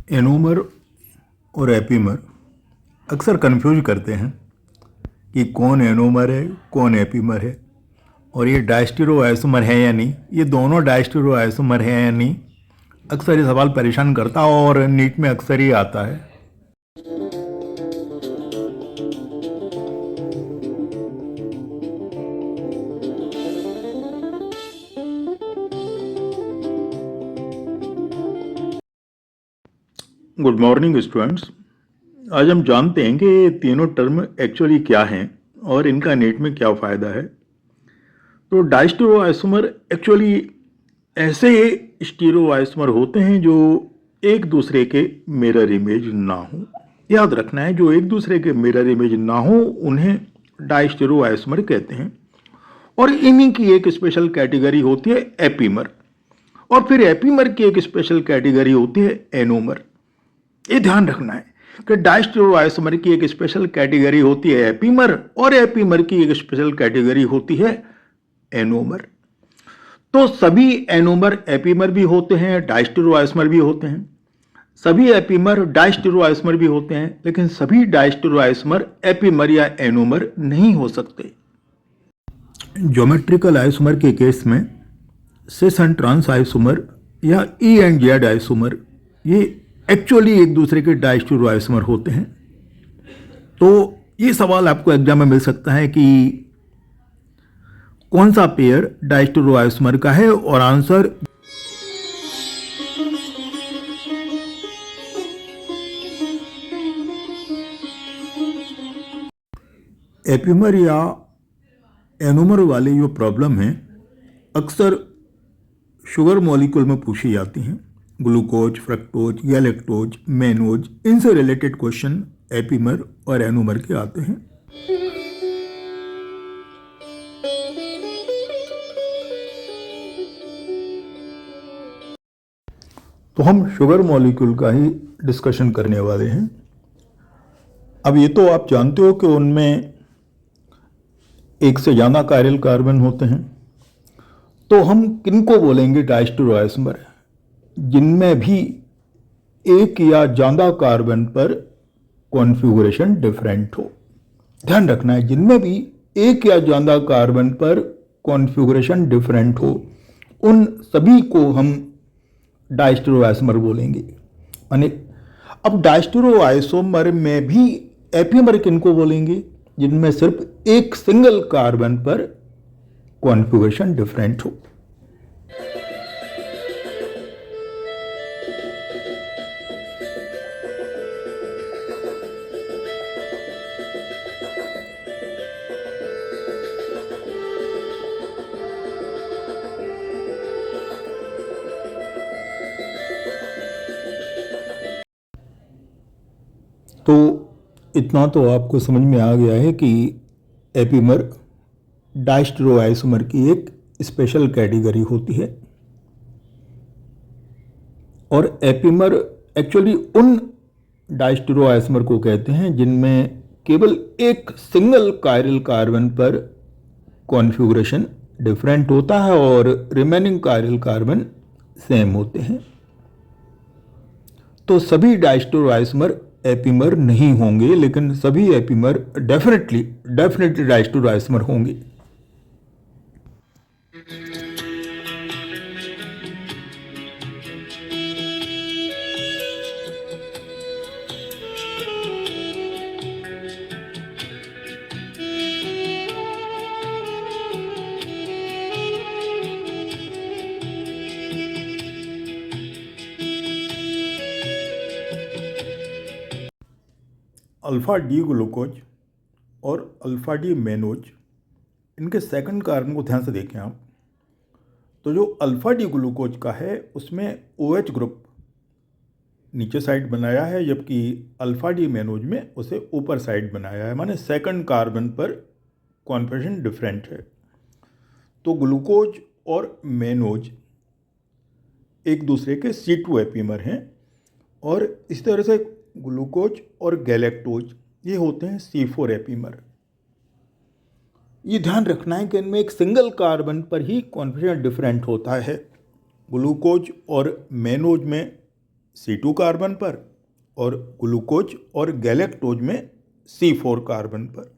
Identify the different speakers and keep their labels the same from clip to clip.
Speaker 1: Anomer और epimer अक्सर confuse करते हैं कि कौन एनोमर है कौन एपीमर है और ये डायस्टेरो आइसोमर है या नहीं, ये दोनों डायस्टेरो आइसोमर है या नहीं। अक्सर ये सवाल परेशान करता है और नीट में अक्सर ही आता है। Good morning students. आज हम जानते हैं कि ये तीनों टर्म एक्चुअली क्या हैं और इनका नीट में क्या फ़ायदा है। तो डायस्टेरो आइसोमर एक्चुअली ऐसे स्टीरो आइसोमर होते हैं जो एक दूसरे के मिरर इमेज ना हो। याद रखना है, जो एक दूसरे के मिरर इमेज ना हो उन्हें डायस्टेरो आइसोमर कहते हैं। और इन्हीं की एक स्पेशल कैटेगरी होती है एपीमर, और फिर एपीमर की एक स्पेशल कैटेगरी होती है एनोमर। ये ध्यान रखना है कि डायस्टेरो आइसोमर की एक स्पेशल कैटेगरी होती है एपीमर और एपीमर की एक स्पेशल कैटेगरी होती है एनोमर। तो सभी एनोमर एपीमर भी होते हैं, डायस्टेरो आइसोमर भी होते हैं। सभी एपीमर डायस्टेरो आइसोमर भी होते हैं, लेकिन सभी डायस्टेरो आइसोमर एपीमर या एनोमर नहीं हो सकते। ज्योमेट्रिकल आइसोमर के केस में सिस एंड ट्रांस आइसोमर या ई एंड जेड आइसोमर ये एक्चुअली एक दूसरे के डायस्टेरो आइसोमर होते हैं। तो ये सवाल आपको एग्जाम में मिल सकता है कि कौन सा पेयर डायस्टेरो आइसोमर का है, और आंसर एपीमर या एनोमर वाले जो प्रॉब्लम है अक्सर शुगर मॉलिक्यूल में पूछी जाती हैं। ग्लूकोज, फ्रक्टोज, गैलेक्टोज, मेनोज, इनसे रिलेटेड क्वेश्चन एपीमर और एनोमर के आते हैं। तो हम शुगर मॉलिक्यूल का ही डिस्कशन करने वाले हैं। अब ये तो आप जानते हो कि उनमें एक से ज़्यादा कायरल कार्बन होते हैं। तो हम किनको बोलेंगे डायस्टेरो आइसोमर? जिनमें भी एक या ज़्यादा कार्बन पर कॉन्फ़िगरेशन डिफरेंट हो। ध्यान रखना है, जिनमें भी एक या ज़्यादा कार्बन पर कॉन्फ़िगरेशन डिफरेंट हो उन सभी को हम डायस्टेरो आइसोमर बोलेंगे। यानी अब डायस्टेरो आइसोमर में भी एपीमर किनको बोलेंगे? जिनमें सिर्फ एक सिंगल कार्बन पर कॉन्फ़िगरेशन डिफरेंट हो। तो इतना तो आपको समझ में आ गया है कि एपीमर डायस्टेरो आइसोमर की एक स्पेशल कैटेगरी होती है, और एपीमर एक्चुअली उन डायस्टेरो आइसोमर को कहते हैं जिनमें केवल एक सिंगल कायरल कार्बन पर कॉन्फ़िगरेशन डिफरेंट होता है और रिमेनिंग कायरल कार्बन सेम होते हैं। तो सभी डायस्टेरो आइसोमर एपीमर नहीं होंगे, लेकिन सभी एपीमर डेफिनेटली डायस्टेरो आइसोमर होंगे। अल्फ़ा डी ग्लूकोज और अल्फ़ा डी मेनोज, इनके सेकंड कार्बन को ध्यान से देखें आप। तो जो अल्फ़ा डी ग्लूकोज का है उसमें OH ग्रुप नीचे साइड बनाया है, जबकि अल्फ़ा डी मेनोज में उसे ऊपर साइड बनाया है, माने सेकंड कार्बन पर कॉन्फ़िगरेशन डिफरेंट है। तो ग्लूकोज और मेनोज एक दूसरे के C2 एपीमर हैं, और इस तरह से ग्लूकोज और गैलेक्टोज ये होते हैं C4 एपीमर। ये ध्यान रखना है कि इनमें एक सिंगल कार्बन पर ही कॉन्फ़िगरेशन डिफरेंट होता है। ग्लूकोज और मेनोज में C2 कार्बन पर और ग्लूकोज और गैलेक्टोज में C4 कार्बन पर।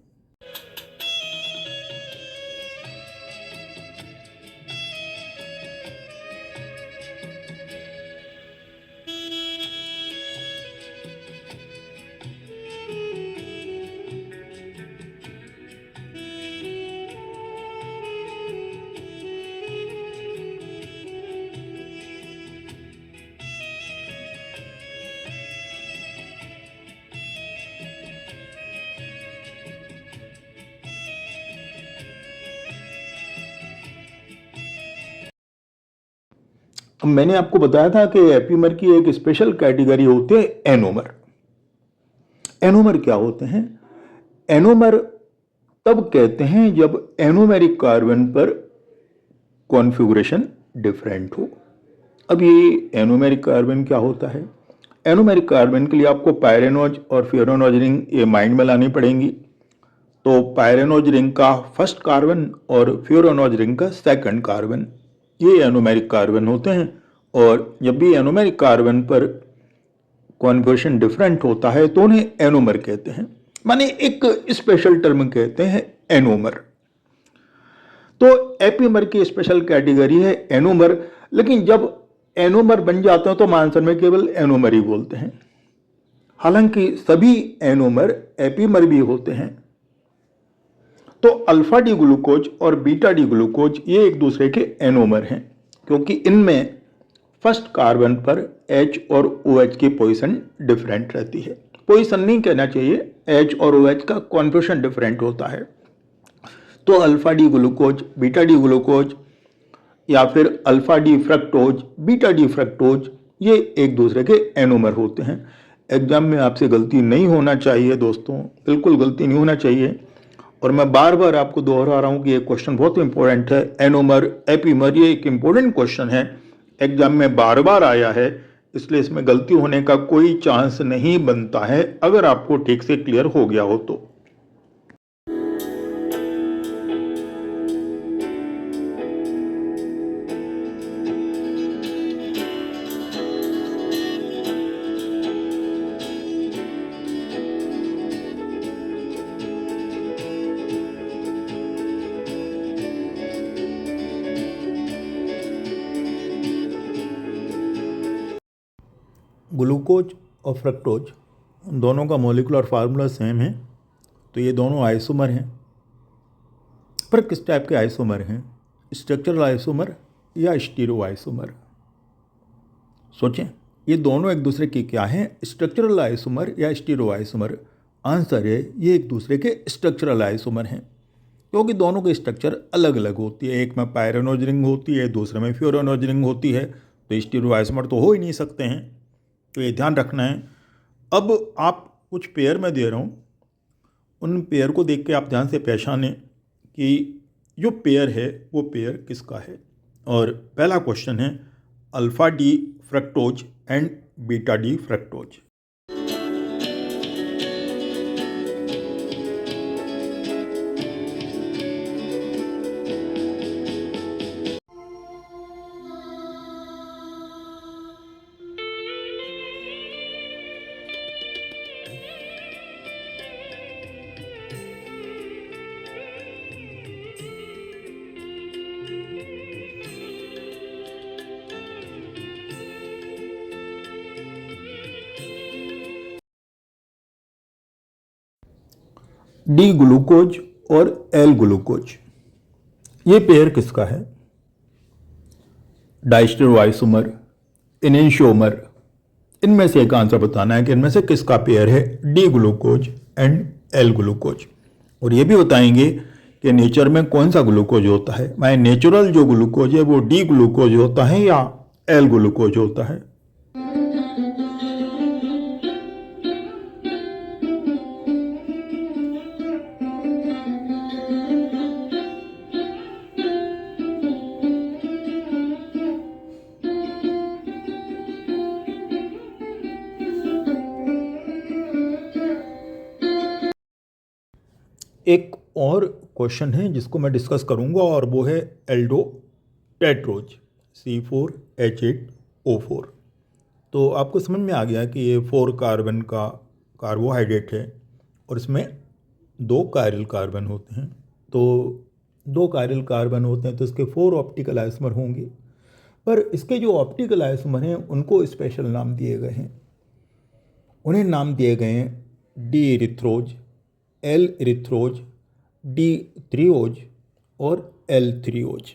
Speaker 1: अब मैंने आपको बताया था कि एपीमर की एक स्पेशल कैटेगरी होती है एनोमर। एनोमर क्या होते हैं? एनोमर तब कहते हैं जब एनोमेरिक कार्बन पर कॉन्फ़िगरेशन डिफरेंट हो। अब ये एनोमेरिक कार्बन क्या होता है? एनोमेरिक कार्बन के लिए आपको पायरेनोज और फ्यूरानोज रिंग ये माइंड में लानी पड़ेंगी। तो पायरेनोज रिंग का फर्स्ट कार्बन और फ्यूरानोज रिंग का सेकंड कार्बन, ये एनोमेरिक कार्बन होते हैं। और जब भी एनोमेरिक कार्बन पर कॉन्फ़िगरेशन डिफरेंट होता है तो उन्हें एनोमर कहते हैं, माने एक स्पेशल टर्म कहते हैं एनोमर। तो एपीमर की स्पेशल कैटेगरी है एनोमर, लेकिन जब एनोमर बन जाते हैं तो मानसर में केवल एनोमर ही बोलते हैं। हालांकि सभी एनोमर एपीमर भी होते हैं। तो अल्फा डी ग्लूकोज और बीटा डी ग्लूकोज ये एक दूसरे के एनोमर हैं, क्योंकि इनमें फर्स्ट कार्बन पर H और OH की पोजीशन डिफरेंट रहती है। पोजीशन नहीं कहना चाहिए, H और OH का कॉन्फ़िगरेशन डिफरेंट होता है। तो alpha D glucose, beta D glucose या फिर alpha D fructose, beta D fructose ये एक दूसरे के एनोमर होते हैं। एग्जाम में आपसे गलती नहीं होना चाहिए दोस्तों, बिल्कुल गलती नहीं होना चाहिए। और मैं बार बार आपको दोहरा रहा हूँ कि ये क्वेश्चन बहुत इंपॉर्टेंट है। एनोमर एपीमर ये एक इंपॉर्टेंट क्वेश्चन है, एग्जाम में बार बार आया है, इसलिए इसमें गलती होने का कोई चांस नहीं बनता है अगर आपको ठीक से क्लियर हो गया हो तो। ग्लूकोज और फ्रक्टोज दोनों का मॉलिक्यूलर फार्मूला सेम है, तो ये दोनों आइसोमर हैं। पर किस टाइप के आइसोमर हैं? स्ट्रक्चरल आइसोमर या स्टीरियो आइसोमर? सोचें, ये दोनों एक दूसरे की क्या हैं, स्ट्रक्चरल आइसोमर या स्टीरियो आइसोमर? आंसर है ये एक दूसरे के स्ट्रक्चरल आइसोमर हैं, क्योंकि दोनों की स्ट्रक्चर अलग अलग होती है। एक में पायरेनोज रिंग होती है, दूसरे में फ्यूरानोज रिंग होती है, तो स्टीरियो आइसोमर तो हो ही नहीं सकते हैं, तो ये ध्यान रखना है। अब आप कुछ पेयर में दे रहा हूँ, उन पेयर को देख के आप ध्यान से पहचानें कि जो पेयर है वो पेयर किसका है। और पहला क्वेश्चन है alpha D fructose and beta D fructose. D glucose और एल ग्लूकोज, ये पेयर किसका है? डाइस्टेरो आइसोमर, इनेंशियोमर, इनमें से एक आंसर बताना है कि इनमें से किसका पेयर है D glucose and L glucose. और ये भी बताएंगे कि नेचर में कौन सा ग्लूकोज होता है, माने नेचुरल जो ग्लूकोज है वो डी ग्लूकोज होता है या एल ग्लूकोज होता है। एक और क्वेश्चन है जिसको मैं डिस्कस करूंगा और वो है एल्डो टेट्रोज C4H8O4। तो आपको समझ में आ गया कि ये 4 कार्बन का कार्बोहाइड्रेट है और इसमें 2 कायरल कार्बन होते हैं। तो 2 कायरल कार्बन होते हैं तो इसके 4 ऑप्टिकल आइसोमर होंगे, पर इसके जो ऑप्टिकल आइसोमर हैं उनको स्पेशल नाम दिए गए हैं। उन्हें नाम दिए गए हैं D erythrose, L erythrose, D threose और एल थ्रियोज।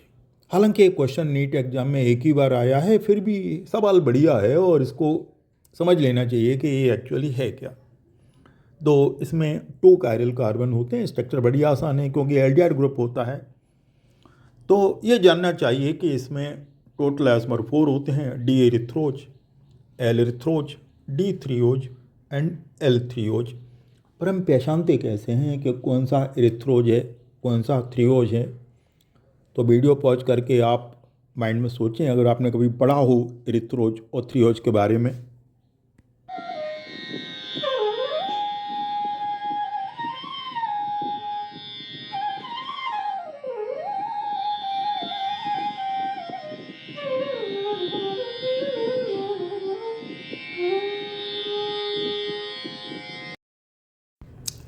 Speaker 1: हालांकि एक क्वेश्चन नीट एग्जाम में एक ही बार आया है, फिर भी सवाल बढ़िया है और इसको समझ लेना चाहिए कि ये एक्चुअली है क्या। तो इसमें 2 कायरल कार्बन होते हैं। स्ट्रक्चर बड़ी आसान है क्योंकि एल्डिहाइड ग्रुप होता है। तो ये जानना चाहिए कि इसमें टोटल आइसोमर 4 होते हैं, D erythrose, L erythrose, D threose and L threose. पर हम पहचानते कैसे हैं कि कौन सा इरिथ्रोज है, कौन सा थ्रियोज है? तो वीडियो पॉज करके आप माइंड में सोचें, अगर आपने कभी पढ़ा हो इरिथ्रोज और थ्रियोज के बारे में।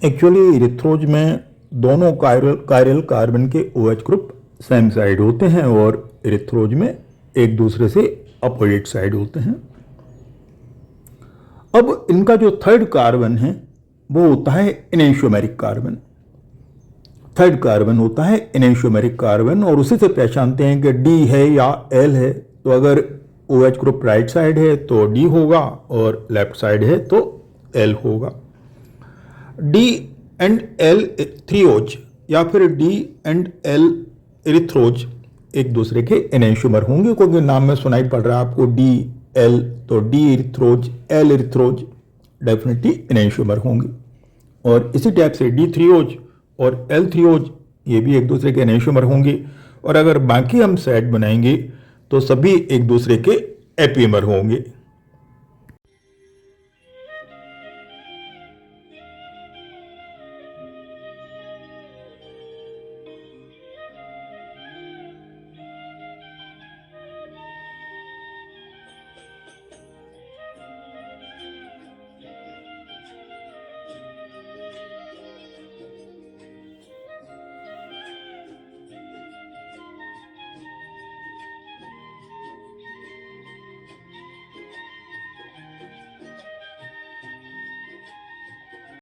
Speaker 1: एक्चुअली इरिथ्रोज में दोनों कायरल कार्बन के OH ग्रुप सेम साइड होते हैं और इरिथ्रोज में एक दूसरे से अपोजिट साइड होते हैं। अब इनका जो थर्ड कार्बन है वो होता है एनेंशियोमेरिक कार्बन। थर्ड कार्बन होता है एनेंशियोमेरिक कार्बन और उसी से पहचानते हैं कि डी है या एल है। तो अगर OH ग्रुप राइट साइड है तो डी होगा और लेफ्ट साइड है तो एल होगा। डी एंड एल थ्रियोज या फिर डी एंड एल इरिथ्रोज एक दूसरे के एनेंशियोमर होंगे, क्योंकि नाम में सुनाई पड़ रहा है आपको डी एल, तो D erythrose, L इरिथ्रोज definitely enantiomer होंगे। और इसी टाइप से डी थ्रियोज और एल थ्रियोज ये भी एक दूसरे के एनेंशियोमर होंगे। और अगर बाकी हम सेट बनाएंगे तो सभी एक दूसरे के एपीमर होंगे।